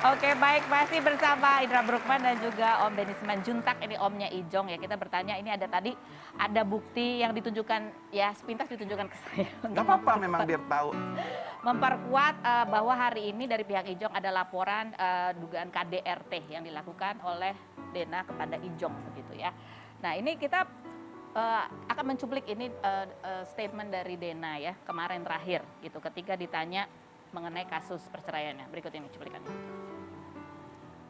Oke, baik, masih bersama Indra Bruggman dan juga Om Benny Simanjuntak, ini omnya Ijong ya. Kita bertanya, ini ada tadi, ada bukti yang ditunjukkan, ya sepintas ditunjukkan ke saya. Nggak apa-apa memang biar tahu. Memperkuat bahwa hari ini dari pihak Ijong ada laporan dugaan KDRT yang dilakukan oleh Dena kepada Ijong begitu ya. Nah ini kita akan mencuplik ini statement dari Dena ya kemarin terakhir gitu ketika ditanya mengenai kasus perceraiannya. Berikut ini cuplikannya.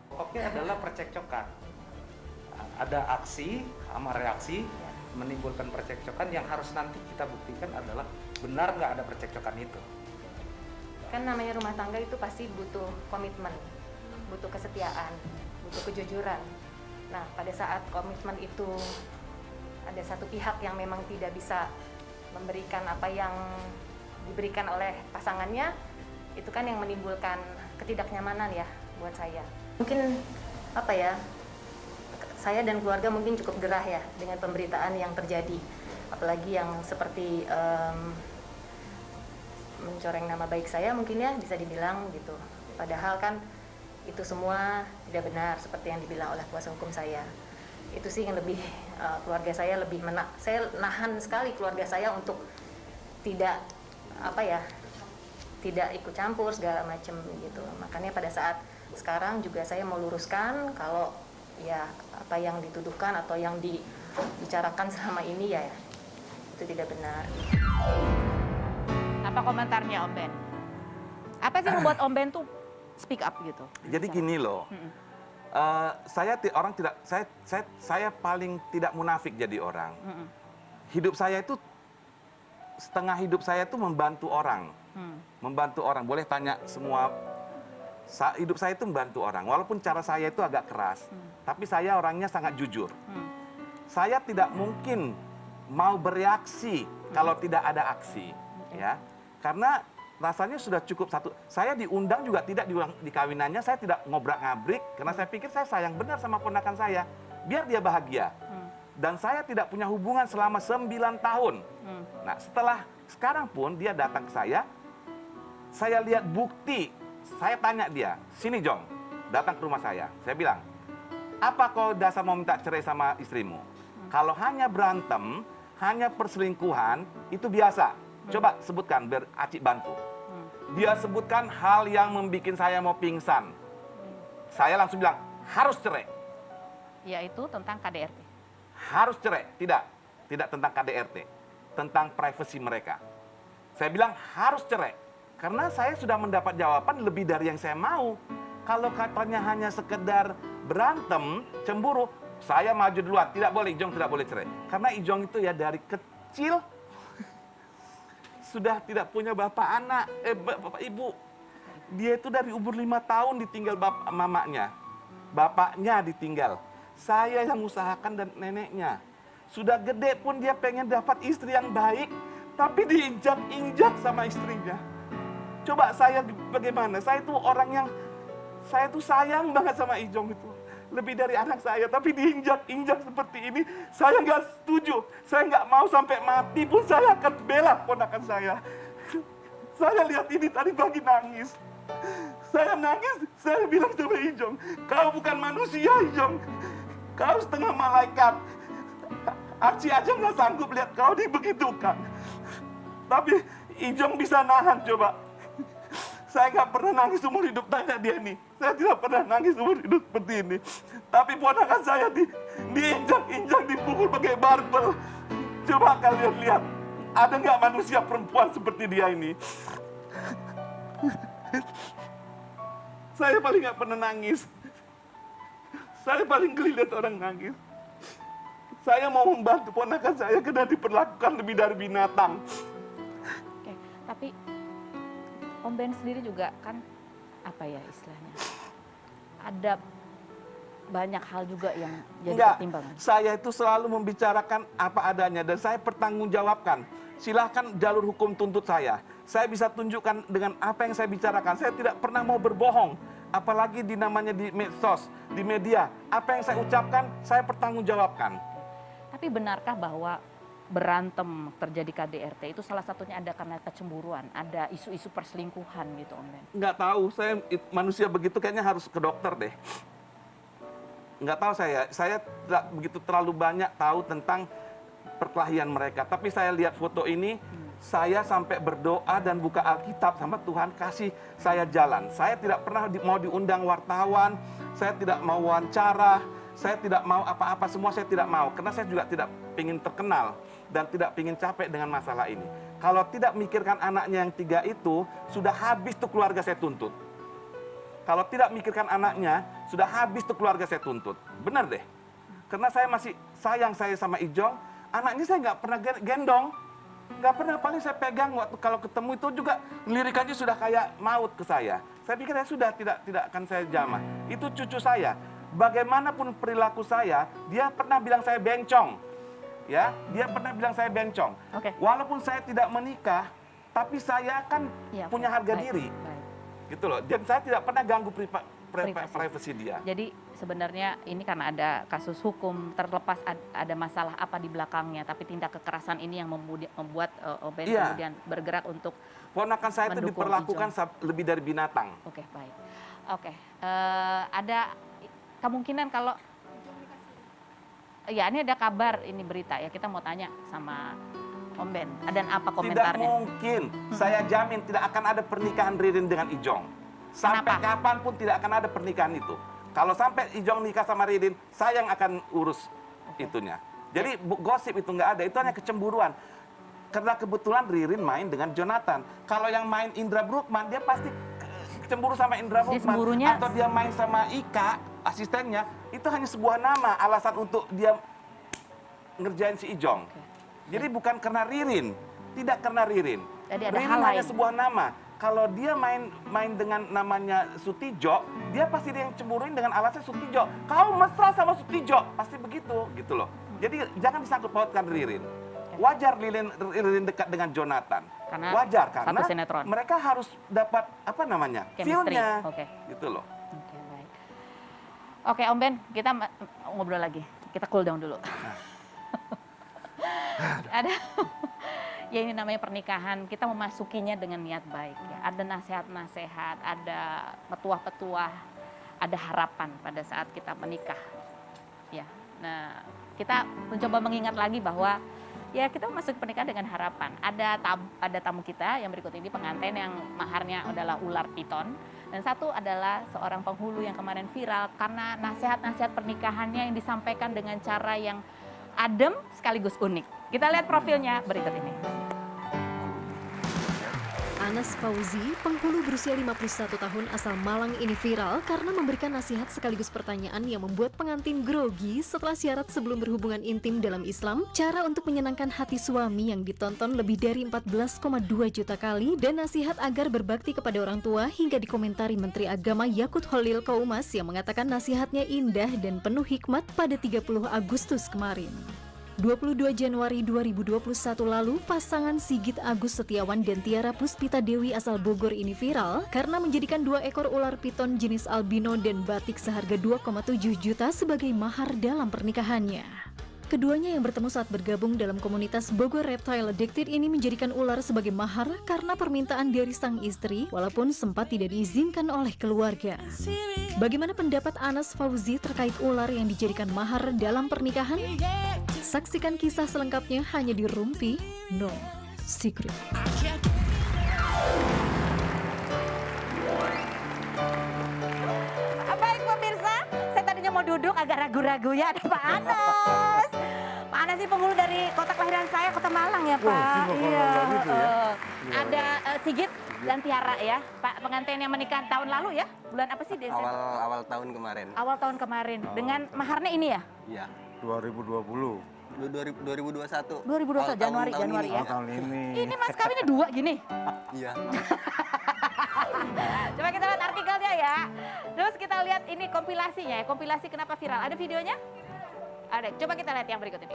Pokoknya adalah percekcokan. Ada aksi sama reaksi menimbulkan percekcokan yang harus nanti kita buktikan adalah benar nggak ada percekcokan itu. Kan namanya rumah tangga itu pasti butuh komitmen, butuh kesetiaan, butuh kejujuran. Nah, pada saat komitmen itu ada satu pihak yang memang tidak bisa memberikan apa yang diberikan oleh pasangannya, itu kan yang menimbulkan ketidaknyamanan ya buat saya. Mungkin apa ya, saya dan keluarga mungkin cukup gerah ya dengan pemberitaan yang terjadi, apalagi yang seperti mencoreng nama baik saya mungkin ya bisa dibilang gitu. Padahal kan itu semua tidak benar seperti yang dibilang oleh kuasa hukum saya. Itu sih yang lebih keluarga saya lebih saya nahan sekali keluarga saya untuk tidak apa ya, tidak ikut campur segala macam gitu. Makanya pada saat sekarang juga saya mau luruskan kalau ya apa yang dituduhkan atau yang dibicarakan selama ini ya itu tidak benar. Apa komentarnya Om Ben? Apa sih yang membuat Om Ben tuh speak up gitu? Jadi gini loh, saya paling tidak munafik jadi orang. Hidup saya itu setengah hidup saya itu membantu orang, membantu orang. Boleh tanya semua. Hidup saya itu membantu orang, walaupun cara saya itu agak keras, tapi saya orangnya sangat jujur. Saya tidak mungkin mau bereaksi kalau tidak ada aksi, ya. Karena rasanya sudah cukup satu. Saya diundang juga tidak di kawinannya, saya tidak ngobrak-ngabrik, karena saya pikir saya sayang benar sama ponakan saya, biar dia bahagia. Dan saya tidak punya hubungan selama 9 tahun. Nah, setelah sekarang pun dia datang ke saya lihat bukti. Saya tanya dia, sini Jong, datang ke rumah saya bilang, apa kau dasar mau minta cerai sama istrimu? Kalau hanya berantem, hanya perselingkuhan, itu biasa. Coba sebutkan, biar Acik bantu. Dia sebutkan hal yang membuat saya mau pingsan. Saya langsung bilang, harus cerai. Yaitu tentang KDRT. Harus cerai, tidak tentang KDRT, tentang privasi mereka. Saya bilang harus cerai. Karena saya sudah mendapat jawaban lebih dari yang saya mau. Kalau katanya hanya sekedar berantem, cemburu, saya maju duluan. Tidak boleh, Ijong tidak boleh cerai. Karena Ijong itu ya dari kecil sudah tidak punya bapak anak, bapak ibu. Dia itu dari umur 5 tahun ditinggal mamanya. Bapaknya ditinggal. Saya yang usahakan dan neneknya. Sudah gede pun dia pengen dapat istri yang baik, tapi diinjak-injak sama istrinya. Coba saya bagaimana? Saya tuh sayang banget sama Ijong itu. Lebih dari anak saya, tapi diinjak-injak seperti ini, saya nggak setuju. Saya nggak mau sampai mati pun saya akan bela ponakan saya. Saya lihat ini tadi pagi nangis. Saya nangis, saya bilang sama Ijong, kau bukan manusia Ijong. Kau setengah malaikat. Arci aja nggak sanggup lihat kau dibegitukan. Tapi Ijong bisa nahan coba. Saya nggak pernah nangis seumur hidup, tanya dia nih. Saya tidak pernah nangis seumur hidup seperti ini. Tapi ponakan saya diinjak-injak, dipukul pakai barbel. Coba kalian lihat, ada nggak manusia perempuan seperti dia ini? Saya paling nggak pernah nangis. Saya paling geli lihat orang nangis. Saya mau membantu ponakan saya karena diperlakukan lebih dari binatang. Oke, tapi Om Ben sendiri juga kan apa ya istilahnya, ada banyak hal juga yang jadi pertimbangan. Saya itu selalu membicarakan apa adanya dan saya pertanggungjawabkan. Silahkan jalur hukum tuntut saya. Saya bisa tunjukkan dengan apa yang saya bicarakan. Saya tidak pernah mau berbohong. Apalagi namanya di medsos, di media. Apa yang saya ucapkan, saya pertanggungjawabkan. Tapi benarkah bahwa berantem terjadi KDRT itu salah satunya ada karena kecemburuan, ada isu-isu perselingkuhan gitu Om Ben? Nggak tahu, saya manusia begitu kayaknya harus ke dokter deh. Nggak tahu saya tidak begitu terlalu banyak tahu tentang perkelahian mereka. Tapi saya lihat foto ini, saya sampai berdoa dan buka Alkitab sama Tuhan kasih saya jalan. Saya tidak pernah mau diundang wartawan, saya tidak mau wawancara, saya tidak mau apa-apa, semua saya tidak mau. Karena saya juga tidak ingin terkenal dan tidak ingin capek dengan masalah ini. Kalau tidak mikirkan anaknya yang 3 itu, sudah habis tuh keluarga saya tuntut. Kalau tidak mikirkan anaknya, sudah habis tuh keluarga saya tuntut. Benar deh. Karena saya masih sayang saya sama Ijong, anaknya saya nggak pernah gendong. Nggak pernah, paling saya pegang waktu kalau ketemu itu juga lirik aja sudah kayak maut ke saya. Saya pikir ya sudah tidak akan saya jamah. Itu cucu saya. Bagaimanapun perilaku saya, dia pernah bilang saya bencong. Ya, dia pernah bilang saya bencong. Oke. Walaupun saya tidak menikah, tapi saya kan Iya, punya harga baik, diri. baik. Gitu loh. Dan saya tidak pernah ganggu privasi dia. Jadi sebenarnya ini karena ada kasus hukum, terlepas ada masalah apa di belakangnya, tapi tindak kekerasan ini yang membuat Om Ben Iya. kemudian bergerak untuk Ponakan saya itu mendukung diperlakukan lebih dari binatang. Oke, baik. Oke, ada kemungkinan kalau ya ini ada kabar, ini berita ya, kita mau tanya sama Om Ben, dan apa Tidak komentarnya? mungkin, saya jamin tidak akan ada pernikahan Ririn dengan Ijong. Sampai Kenapa? kapanpun tidak akan ada pernikahan itu. Kalau sampai Ijong nikah sama Ririn, saya yang akan urus itunya. Jadi gosip itu nggak ada, itu hanya kecemburuan. Karena kebetulan Ririn main dengan Jonathan. Kalau yang main Indra Bruggman, dia pasti cemburu sama Indra Jadi Bruggman. cemburunya- Atau dia main sama Ika, asistennya, itu hanya sebuah nama, alasan untuk dia ngerjain si Ijong. Jadi bukan karena Ririn, tidak karena Ririn. Jadi ada Ririn hal hanya lain. sebuah nama. Kalau dia main dengan namanya Sutijo, dia pasti dia yang cemburuin dengan alasan Sutijo. Kau mesra sama Sutijo, pasti begitu, gitu loh. Jadi jangan disangkut pautkan Ririn. Wajar Ririn dekat dengan Jonathan. Karena Wajar satu karena sinetron. mereka harus dapat apa namanya, Chemistry. feel-nya, Oke. gitu loh. Oke, baik. Oke, Om Ben, kita ngobrol lagi. Kita cool down dulu. Ada ya ini namanya pernikahan, kita memasukinya dengan niat baik ya. Ada nasihat-nasihat, ada petuah-petuah, ada harapan pada saat kita menikah. Ya. Nah, kita mencoba mengingat lagi bahwa ya kita memasuki pernikahan dengan harapan. Ada tamu kita yang berikut ini, pengantin yang maharnya adalah ular piton. Dan satu adalah seorang penghulu yang kemarin viral karena nasihat-nasihat pernikahannya yang disampaikan dengan cara yang adem sekaligus unik. Kita lihat profilnya berikut ini. Anas Fauzi, penghulu berusia 51 tahun asal Malang ini viral karena memberikan nasihat sekaligus pertanyaan yang membuat pengantin grogi setelah syarat sebelum berhubungan intim dalam Islam, cara untuk menyenangkan hati suami yang ditonton lebih dari 14,2 juta kali, dan nasihat agar berbakti kepada orang tua hingga dikomentari Menteri Agama Yakut Khalil Qaumas yang mengatakan nasihatnya indah dan penuh hikmat pada 30 Agustus kemarin. 22 Januari 2021 lalu, pasangan Sigit Agus Setiawan dan Tiara Puspita Dewi asal Bogor ini viral karena menjadikan 2 ekor ular piton jenis albino dan batik seharga 2,7 juta sebagai mahar dalam pernikahannya. Keduanya yang bertemu saat bergabung dalam komunitas Bogor Reptile Addicted ini menjadikan ular sebagai mahar karena permintaan dari sang istri, walaupun sempat tidak diizinkan oleh keluarga. Bagaimana pendapat Anas Fauzi terkait ular yang dijadikan mahar dalam pernikahan? Saksikan kisah selengkapnya hanya di Rumpi No Secret. Baik pemirsa, saya tadinya mau duduk agak ragu-ragu ya, ada Pak Anas. Pak Anas ini penghulu dari kota kelahiran saya, Kota Malang ya Pak. Iya. Ada Sigit dan Tiara ya, Pak, pengantin yang menikah tahun lalu ya? Bulan apa sih Desember? Awal tahun kemarin. Awal tahun kemarin. Dengan maharnya ini ya? Iya. 2020. 2021. 2021 Januari ini, ya. Tahun ini. Ini mas kawinnya 2 gini. Iya. Coba kita lihat artikelnya ya. Terus kita lihat ini kompilasinya ya. Kompilasi kenapa viral. Ada videonya? Ada. Coba kita lihat yang berikut ini.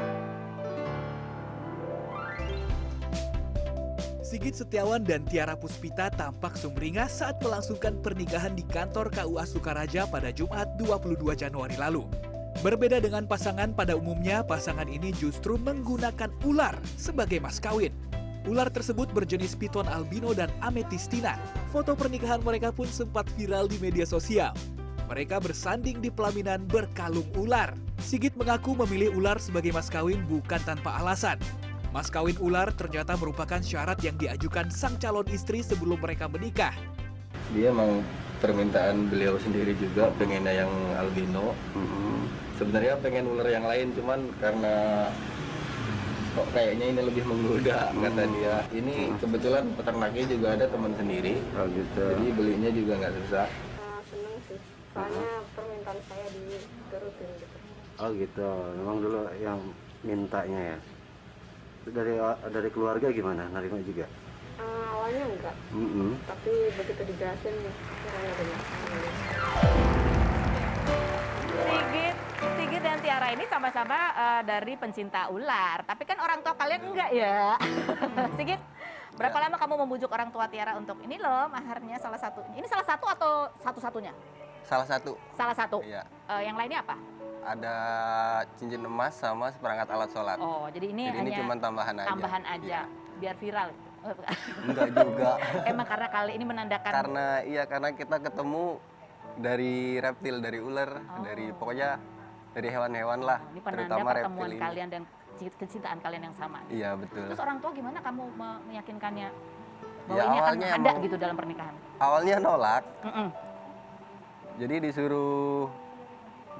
Sigit Setiawan dan Tiara Puspita tampak sumringah saat melangsungkan pernikahan di kantor KUA Sukaraja pada Jumat 22 Januari lalu. Berbeda dengan pasangan pada umumnya, pasangan ini justru menggunakan ular sebagai mas kawin. Ular tersebut berjenis piton albino dan ametistina. Foto pernikahan mereka pun sempat viral di media sosial. Mereka bersanding di pelaminan berkalung ular. Sigit mengaku memilih ular sebagai mas kawin bukan tanpa alasan. Mas kawin ular ternyata merupakan syarat yang diajukan sang calon istri sebelum mereka menikah. Dia emang permintaan beliau sendiri juga, pengennya yang albino. Sebenarnya pengen ular yang lain, cuman karena kok kayaknya ini lebih menggoda, kata dia. Ini kebetulan peternaknya juga ada teman sendiri, jadi belinya juga nggak susah. Seneng sih, soalnya permintaan saya diturutin gitu. Oh gitu, memang dulu yang mintanya ya. Dari keluarga gimana? Nerima juga? Awalnya enggak, tapi begitu dijelasin kiranya benar. Sigit dan Tiara ini sama-sama dari pencinta ular, tapi kan orang tua kalian enggak ya? Sigit, berapa lama kamu membujuk orang tua Tiara untuk ini loh maharnya salah satu? Ini salah satu atau satu-satunya? Salah satu. Salah satu. Iya. Yang lainnya apa? Ada cincin emas sama seperangkat alat sholat. Oh, jadi ini Jadi hanya ini cuma tambahan aja. tambahan aja, biar viral. Enggak juga. Emang karena kali ini menandakan. Karena kita ketemu dari reptil, dari ular, dari pokoknya dari hewan-hewan lah. Ini penanda terutama pertemuan reptil ini. kalian dan kecintaan kalian yang sama. Iya betul. Terus orang tua gimana kamu meyakinkannya bahwa Ya, ini akan awalnya ada emang- gitu dalam pernikahan? Awalnya nolak. Mm-mm. Jadi disuruh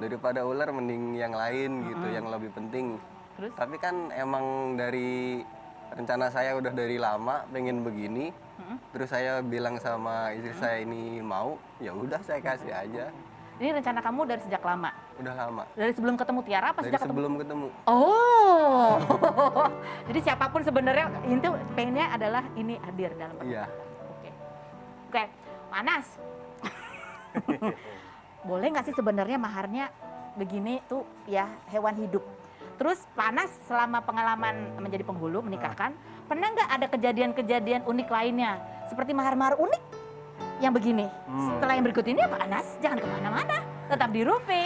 daripada ular mending yang lain gitu, yang lebih penting. Terus? Tapi kan emang dari rencana saya udah dari lama pengen begini. Terus saya bilang sama istri saya ini mau, ya udah saya kasih aja. Ini rencana kamu dari sejak lama? Udah lama. Dari sebelum ketemu Tiara apa Dari sejak ketemu? sebelum ketemu. Oh, jadi siapapun sebenarnya itu pengennya adalah ini hadir dalam Iya. Oke, Panas. Boleh nggak sih sebenarnya maharnya begini tuh ya hewan hidup. Terus Panas selama pengalaman menjadi penghulu menikahkan, pernah nggak ada kejadian-kejadian unik lainnya seperti mahar-mahar unik yang begini? Setelah yang berikut ini ya Panas, jangan kemana-mana, tetap di Rupi.